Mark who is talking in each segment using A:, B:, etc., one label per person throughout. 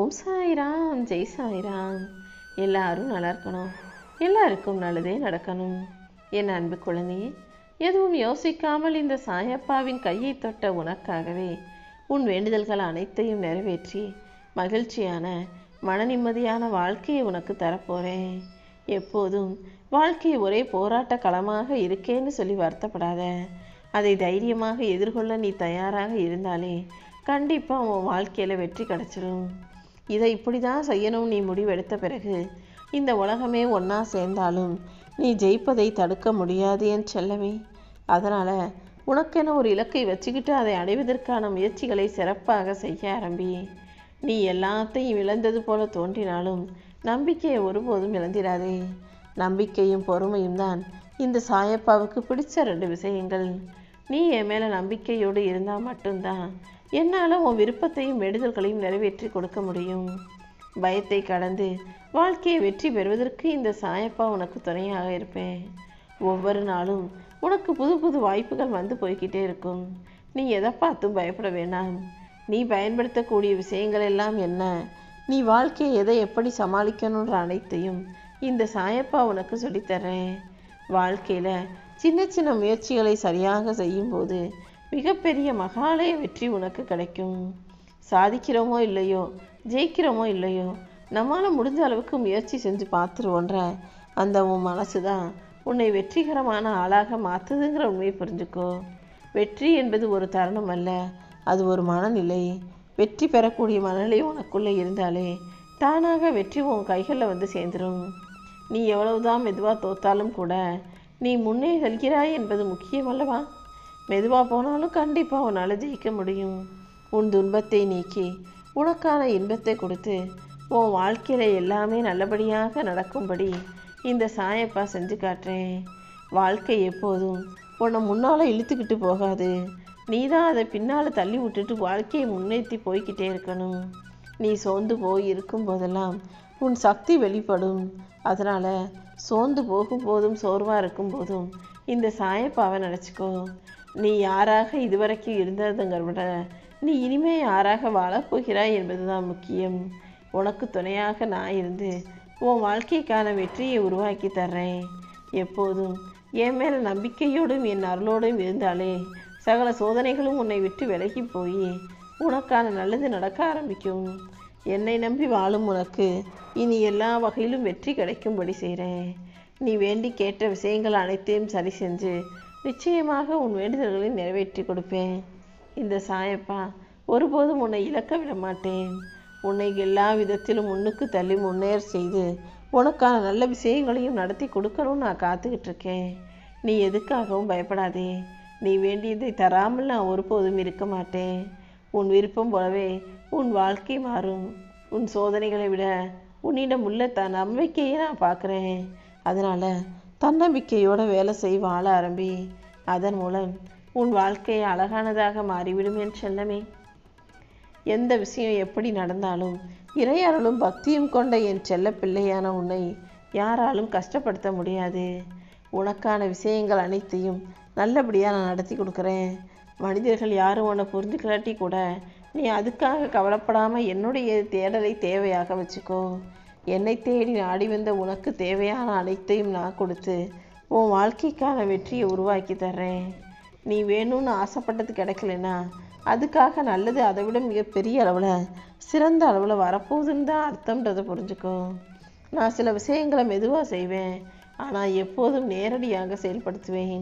A: ஓம் சாய்ராம், ஜெய் சாய்ராம். எல்லாரும் நல்லா இருக்கணும், எல்லாருக்கும் நல்லதே நடக்கணும். என் அன்பு குழந்தையே, எதுவும் யோசிக்காமல் இந்த சாயப்பாவின் கையை தொட்ட உனக்காகவே உன் வேண்டுதல்கள் அனைத்தையும் நிறைவேற்றி மகிழ்ச்சியான மன நிம்மதியான வாழ்க்கையை உனக்கு தரப்போகிறேன். எப்போதும் வாழ்க்கை ஒரே போராட்ட களமாக இருக்கேன்னு சொல்லி வருத்தப்படாத. அதை தைரியமாக எதிர்கொள்ள நீ தயாராக இருந்தாலே கண்டிப்பாக உன் வாழ்க்கையில் வெற்றி கிடச்சிரும். இதை இப்படி தான் செய்யணும் நீ முடிவெடுத்த பிறகு இந்த உலகமே ஒன்றா சேர்ந்தாலும் நீ ஜெயிப்பதை தடுக்க முடியாது என் செல்லமே. அதனால் உனக்கென ஒரு இலக்கை வச்சுக்கிட்டு அதை அடைவதற்கான முயற்சிகளை சிறப்பாக செய்ய ஆரம்பி. நீ எல்லாத்தையும் இழந்தது போல தோன்றினாலும் நம்பிக்கையை ஒருபோதும் இழந்திடாதே. நம்பிக்கையும் பொறுமையும் தான் இந்த சாயப்பாவுக்கு பிடிச்ச 2 விஷயங்கள். நீ என் மேலே நம்பிக்கையோடு இருந்தால் மட்டும்தான் என்னால் உன் விருப்பத்தையும் வேண்டுதல்களையும் நிறைவேற்றி கொடுக்க முடியும். பயத்தை கடந்து வாழ்க்கையை வெற்றி பெறுவதற்கு இந்த சாயப்பா உனக்கு துணையாக இருப்பேன். ஒவ்வொரு நாளும் உனக்கு புது புது வாய்ப்புகள் வந்து போய்கிட்டே இருக்கும். நீ எதை பார்த்தும் பயப்பட வேண்டாம். நீ பயன்படுத்தக்கூடிய விஷயங்கள் எல்லாம் என்ன, நீ வாழ்க்கையை எதை எப்படி சமாளிக்கணுன்ற அனைத்தையும் இந்த சாயப்பா உனக்கு சொல்லித்தர்றேன். வாழ்க்கையில் சின்ன சின்ன முயற்சிகளை சரியாக செய்யும்போது மிகப்பெரிய மகாலய வெற்றி உனக்கு கிடைக்கும். சாதிக்கிறோமோ இல்லையோ, ஜெயிக்கிறோமோ இல்லையோ, நம்மளால் முடிஞ்ச அளவுக்கு முயற்சி செஞ்சு பார்த்துருவோன்ற அந்த உன் மனசு தான் உன்னை வெற்றிகரமான ஆளாக மாற்றுதுங்கிற உண்மையை புரிஞ்சுக்கோ. வெற்றி என்பது ஒரு தருணம் அல்ல, அது ஒரு மனநிலை. வெற்றி பெறக்கூடிய மனநிலை உனக்குள்ளே இருந்தாலே தானாக வெற்றி உன் கைகளில் வந்து சேர்ந்துடும். நீ எவ்வளவுதான் மெதுவாக தோத்தாலும் கூட நீ முன்னே செல்கிறாய் என்பது முக்கியமல்லவா? மெதுவாக போனாலும் கண்டிப்பாக உன்னால் ஜெயிக்க முடியும். உன் துன்பத்தை நீக்கி உனக்கான இன்பத்தை கொடுத்து உன் வாழ்க்கையில் எல்லாமே நல்லபடியாக நடக்கும்படி இந்த சாயப்பா செஞ்சு காட்டுறேன். வாழ்க்கை எப்போதும் உன்னை முன்னால் இழுத்துக்கிட்டு போகாது. நீ தான் அதை பின்னால் தள்ளி விட்டுட்டு வாழ்க்கையை முன்னேற்றி போய்கிட்டே இருக்கணும். நீ சோர்ந்து போய் இருக்கும் போதெல்லாம் உன் சக்தி வெளிப்படும். அதனால் சோர்ந்து போகும்போதும் சோர்வாக இருக்கும்போதும் இந்த சாயப்பாவை நினச்சிக்கோ. நீ யாராக இதுவரைக்கும் இருந்ததுங்கிற விட நீ இனிமே யாராக வாழப்போகிறாய் என்பது தான் முக்கியம். உனக்கு துணையாக நான் இருந்து உன் வாழ்க்கைக்கான வெற்றியை உருவாக்கி தர்றேன். எப்போதும் என் மேலே நம்பிக்கையோடும் என் அருளோடும் இருந்தாலே சகல சோதனைகளும் உன்னை விட்டு விலகி போய் உனக்கான நல்லது நடக்க ஆரம்பிக்கும். என்னை நம்பி வாழும் உனக்கு இனி எல்லா வகையிலும் வெற்றி கிடைக்கும்படி செய்கிறேன். நீ வேண்டி கேட்ட விஷயங்கள் அனைத்தையும் சரி செஞ்சு நிச்சயமாக உன் வேண்டுதல்களை நிறைவேற்றி கொடுப்பேன். இந்த சாயப்பா ஒருபோதும் உன்னை இழக்க விட மாட்டேன். உன்னை எல்லா விதத்திலும் முன்னுக்கு தள்ளி முன்னேற செய்து உனக்கான நல்ல விஷயங்களையும் நடத்தி கொடுக்கணும்னு நான் காத்துக்கிட்டு இருக்கேன். நீ எதுக்காகவும் பயப்படாதே. நீ வேண்டியதை தராமல் நான் ஒருபோதும் இருக்க மாட்டேன். உன் விருப்பம் போலவே உன் வாழ்க்கை மாறும். உன் சோதனைகளை விட உன்னிடம் உள்ள நம்பிக்கையை நான் பார்க்குறேன். அதனால் தன்னம்பிக்கையோடு வேலை செய், வாழ ஆரம்பி. அதன் மூலம் உன் வாழ்க்கையை அழகானதாக மாறிவிடும் என் செல்லமே. எந்த விஷயம் எப்படி நடந்தாலும் இறையருளும் பக்தியும் கொண்ட என் செல்ல பிள்ளையான உன்னை யாராலும் கஷ்டப்படுத்த முடியாது. உனக்கான விஷயங்கள் அனைத்தையும் நல்லபடியாக நான் நடத்தி கொடுக்குறேன். மனிதர்கள் யாரும் உன்னை புரிஞ்சுக்கலாட்டி கூட நீ அதுக்காக கவலைப்படாமல் என்னுடைய தேடலை தேவையாக வச்சுக்கோ. என்னை தேடி நாடி வந்த உனக்கு தேவையான அனைத்தையும் நான் கொடுத்து உன் வாழ்க்கைக்கான வெற்றியை உருவாக்கி தர்றேன். நீ வேணும்னு ஆசைப்பட்டது கிடைக்கலன்னா அதுக்காக நல்லது அதை விட மிகப்பெரிய அளவில் சிறந்த அளவில் வரப்போகுதுன்னு தான் அர்த்தம்ன்றதை புரிஞ்சுக்கோ. நான் சில விஷயங்களை மெதுவாக செய்வேன், ஆனால் எப்போதும் நேரடியாக செயல்படுத்துவேன்.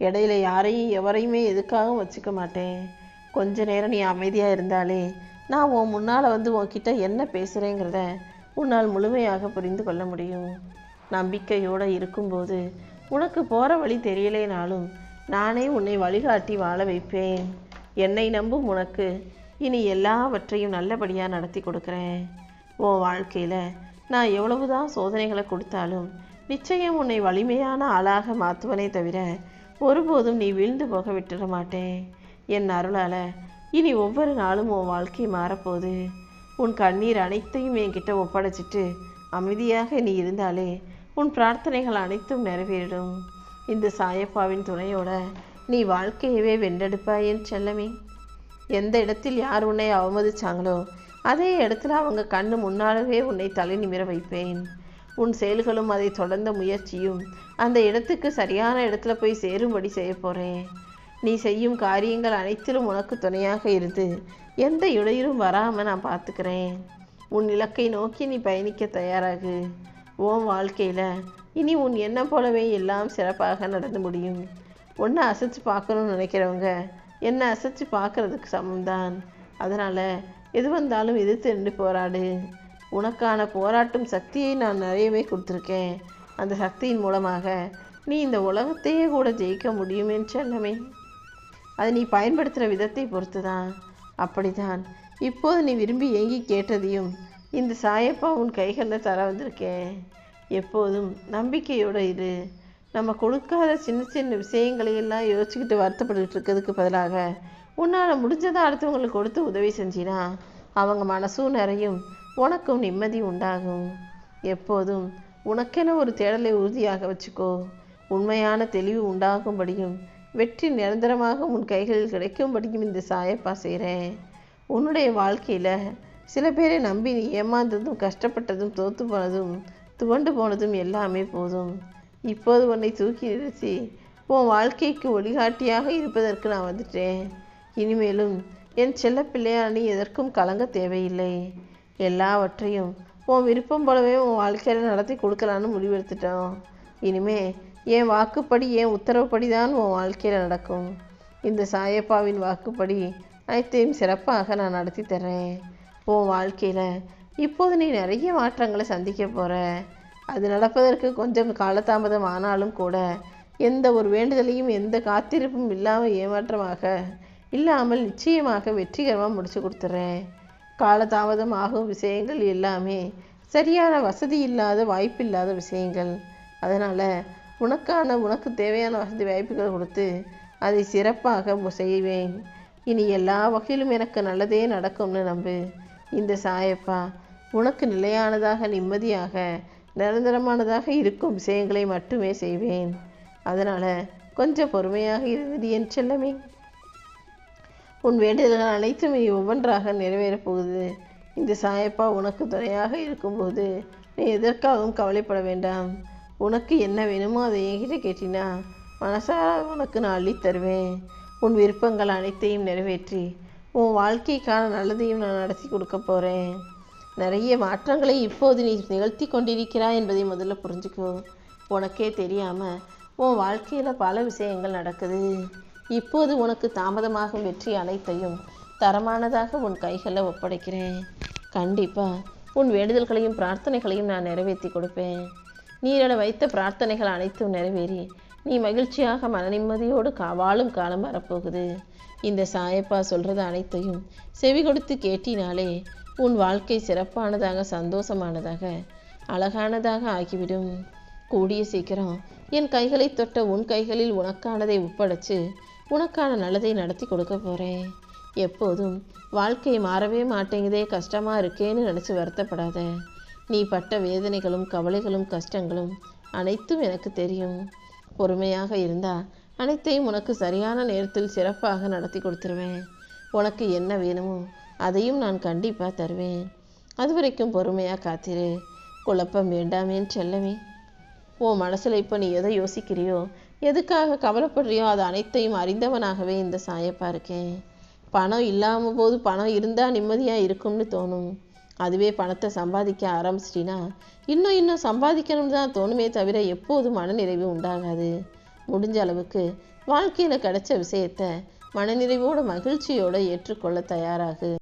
A: இடையில யாரையும் எவரையுமே எதுக்காகவும் வச்சுக்க மாட்டேன். கொஞ்ச நேரம் நீ அமைதியாக இருந்தாலே நான் உன் முன்னால் வந்து உன்கிட்ட என்ன பேசுகிறேங்கிறத உன்னால் முழுமையாக புரிந்து கொள்ள முடியும். நம்பிக்கையோடு இருக்கும்போது உனக்கு போகிற வழி தெரியலேனாலும் நானே உன்னை வழிகாட்டி வாழ வைப்பேன். என்னை நம்பும் உனக்கு இனி எல்லாவற்றையும் நல்லபடியாக நடத்தி கொடுக்குறேன். உன் வாழ்க்கையில் நான் எவ்வளவுதான் சோதனைகளை கொடுத்தாலும் நிச்சயம் உன்னை வலிமையான ஆளாக மாற்றுவனே தவிர ஒருபோதும் நீ வீழ்ந்து போக விட்டுட மாட்டேன். என் அருளால் இனி ஒவ்வொரு நாளும் உன் வாழ்க்கை மாறப்போகுது. உன் கண்ணீர் அனைத்தையும் என்கிட்ட ஒப்படைச்சிட்டு அமைதியாக நீ இருந்தாலே உன் பிரார்த்தனைகள் அனைத்தும் நிறைவேறிடும். இந்த சாயப்பாவின் துணையோட நீ வாழ்க்கையவே வென்றெடுப்பாய் என் செல்லமே. எந்த இடத்தில் யார் உன்னை அவமதிச்சாங்களோ அதே இடத்துல அவங்க கண்ணு முன்னாலவே உன்னை தலை நிமிர வைப்பேன். உன் செயல்களும் அதை தொடர்ந்த முயற்சியும் அந்த இடத்துக்கு சரியான இடத்துல போய் சேரும்படி செய்ய போகிறேன். நீ செய்யும் காரியங்கள் அனைத்திலும் உனக்கு துணையாக இருந்து எந்த இடையூறும் வராமல் நான் பார்த்துக்கிறேன். உன் இலக்கை நோக்கி நீ பயணிக்க தயாராகு. உன் வாழ்க்கையில் இனி உன் எண்ணம் போலவே எல்லாம் சிறப்பாக நடந்து முடியும். ஒன்றை அசைச்சு பார்க்கணும்னு நினைக்கிறவங்க என்னை அசைச்சு பார்க்கறதுக்கு சமம்தான். அதனால் எது வந்தாலும் எதிர்த்து நின்று போராடு. உனக்கான போராட்டும் சக்தியை நான் நிறையவே கொடுத்துருக்கேன். அந்த சக்தியின் மூலமாக நீ இந்த உலகத்தையே கூட ஜெயிக்க முடியும் என்று செல்லமே. அதை நீ பயன்படுத்துகிற விதத்தை பொறுத்து தான். அப்படிதான் இப்போது நீ விரும்பி ஏங்கி கேட்டதையும் இந்த சாயப்பா உன் கைகளில் தர வந்திருக்கேன். எப்போதும் நம்பிக்கையோடு இரு. நம்ம கொடுக்காத சின்ன சின்ன விஷயங்களையெல்லாம் யோசிச்சுக்கிட்டு வருத்தப்பட்டுக்கிட்டு இருக்கிறதுக்கு பதிலாக உன்னால் முடிஞ்சதை அடுத்தவங்களுக்கு கொடுத்து உதவி செஞ்சினா அவங்க மனசும் நிறையும், உனக்கும் நிம்மதி உண்டாகும். எப்போதும் உனக்கென ஒரு தேடலை உறுதியாக வச்சுக்கோ. உண்மையான தெளிவு உண்டாகும்படியும் வெற்றி நிரந்தரமாக உன் கைகளில் கிடைக்கும்படியும் இந்த சாயப்பா செய்கிறேன். உன்னுடைய வாழ்க்கையில் சில பேரை நம்பி நீ ஏமாந்ததும் கஷ்டப்பட்டதும் தோற்று போனதும் துவண்டு போனதும் எல்லாமே போதும். இப்போது உன்னை தூக்கி நிறுத்தி உன் வாழ்க்கைக்கு வழிகாட்டியாக இருப்பதற்கு நான் வந்துட்டேன். இனிமேலும் என் செல்ல பிள்ளையான நீ எதற்கும் கலங்க தேவையில்லை. எல்லாவற்றையும் உன் விருப்பம் போலவே உன் வாழ்க்கையில் நடத்தி கொடுக்கலான்னு முடிவெடுத்துட்டோம். இனிமே என் வாக்குப்படி என் உத்தரவுப்படி தான் உன் வாழ்க்கையில் நடக்கும். இந்த சாயப்பாவின் வாக்குப்படி அனைத்தையும் சிறப்பாக நான் நடத்தி தர்றேன். உன் வாழ்க்கையில் இப்போது நீ நிறைய மாற்றங்களை சந்திக்க போகிற. அது நடப்பதற்கு கொஞ்சம் காலதாமதம் ஆனாலும் கூட எந்த ஒரு வேண்டுதலையும் எந்த காத்திருப்பும் இல்லாமல் நிச்சயமாக வெற்றிகரமாக முடிச்சு கொடுத்துட்றேன். காலதாமதம் ஆகும் விஷயங்கள் எல்லாமே சரியான வசதி இல்லாத வாய்ப்பில்லாத விஷயங்கள். அதனால் உனக்கு தேவையான வசதி வாய்ப்புகள் கொடுத்து அதை சிறப்பாக செய்வேன். இனி எல்லா வகையிலும் எனக்கு நல்லதே நடக்கும்னு நம்பு. இந்த சாயப்பா உனக்கு நிலையானதாக நிம்மதியாக நிரந்தரமானதாக இருக்கும் விஷயங்களை மட்டுமே செய்வேன். அதனால் கொஞ்சம் பொறுமையாக இருந்தது என் செல்லமே. உன் வேண்டுதல்கள் அனைத்தும் ஒவ்வொன்றாக நிறைவேறப் போகுது. இந்த சாயப்பா உனக்கு துணையாக இருக்கும்போது நீ எதற்காகவும் கவலைப்பட வேண்டாம். உனக்கு என்ன வேணுமோ அதை என்கிட்ட கேட்டினா மனசார உனக்கு நான் அள்ளி தருவேன். உன் விருப்பங்கள் அனைத்தையும் நிறைவேற்றி உன் வாழ்க்கைக்கான நல்லதையும் நான் நடத்தி கொடுக்க போகிறேன். நிறைய மாற்றங்களை இப்போது நீ நிகழ்த்தி கொண்டிருக்கிறாய் என்பதை முதல்ல புரிஞ்சுக்கோ. உனக்கே தெரியாமல் உன் வாழ்க்கையில் பல விஷயங்கள் நடக்குது. இப்போது உனக்கு தாமதமாகும் வெற்றி அனைத்தையும் தரமானதாக உன் கைகளில் ஒப்படைக்கிறேன். கண்டிப்பாக உன் வேண்டுதல்களையும் பிரார்த்தனைகளையும் நான் நிறைவேற்றி கொடுப்பேன். நீரிட வைத்த பிரார்த்தனைகள் அனைத்தும் நிறைவேறி நீ மகிழ்ச்சியாக மன நிம்மதியோடு வாழும் காலம் வரப்போகுது. இந்த சாயப்பா சொல்கிறது அனைத்தையும் செவி கொடுத்து கேட்டினாலே உன் வாழ்க்கை சிறப்பானதாக சந்தோஷமானதாக அழகானதாக ஆகிவிடும். கூடிய சீக்கிரம் என் கைகளை தொட்ட உன் கைகளில் உனக்கானதை ஒப்படைச்சு உனக்கான நல்லதை நடத்தி கொடுக்க போகிறேன். எப்போதும் வாழ்க்கை மாறவே மாட்டேங்குதே, கஷ்டமாக இருக்கேன்னு நினச்சி வருத்தப்படாத. நீ பட்ட வேதனைகளும் கவலைகளும் கஷ்டங்களும் அனைத்தும் எனக்கு தெரியும். பொறுமையாக இருந்தால் அனைத்தையும் உனக்கு சரியான நேரத்தில் சிறப்பாக நடத்தி கொடுத்துருவேன். உனக்கு என்ன வேணுமோ அதையும் நான் கண்டிப்பாக தருவேன். அது வரைக்கும் பொறுமையாக காத்திரு. குழப்பம் வேண்டாமேன்னு செல்லவே. உன் மனசில் இப்போ நீ எதை யோசிக்கிறியோ, எதுக்காக கவலைப்படுறியோ அது அனைத்தையும் அறிந்தவனாகவே இந்த சாயப்பா இருக்கேன். பணம் இல்லாமல் போது பணம் இருந்தால் நிம்மதியாக இருக்கும்னு தோணும். அதுவே பணத்தை சம்பாதிக்க ஆரம்பிச்சிட்டினா இன்னும் சம்பாதிக்கணும்னு தான் தோணுமே தவிர எப்போதும் மனநிறைவு உண்டாகாது. முடிஞ்ச அளவுக்கு வாழ்க்கையில் கிடைச்ச விஷயத்தை மனநிறைவோட மகிழ்ச்சியோடு ஏற்றுக்கொள்ள தயாராகு.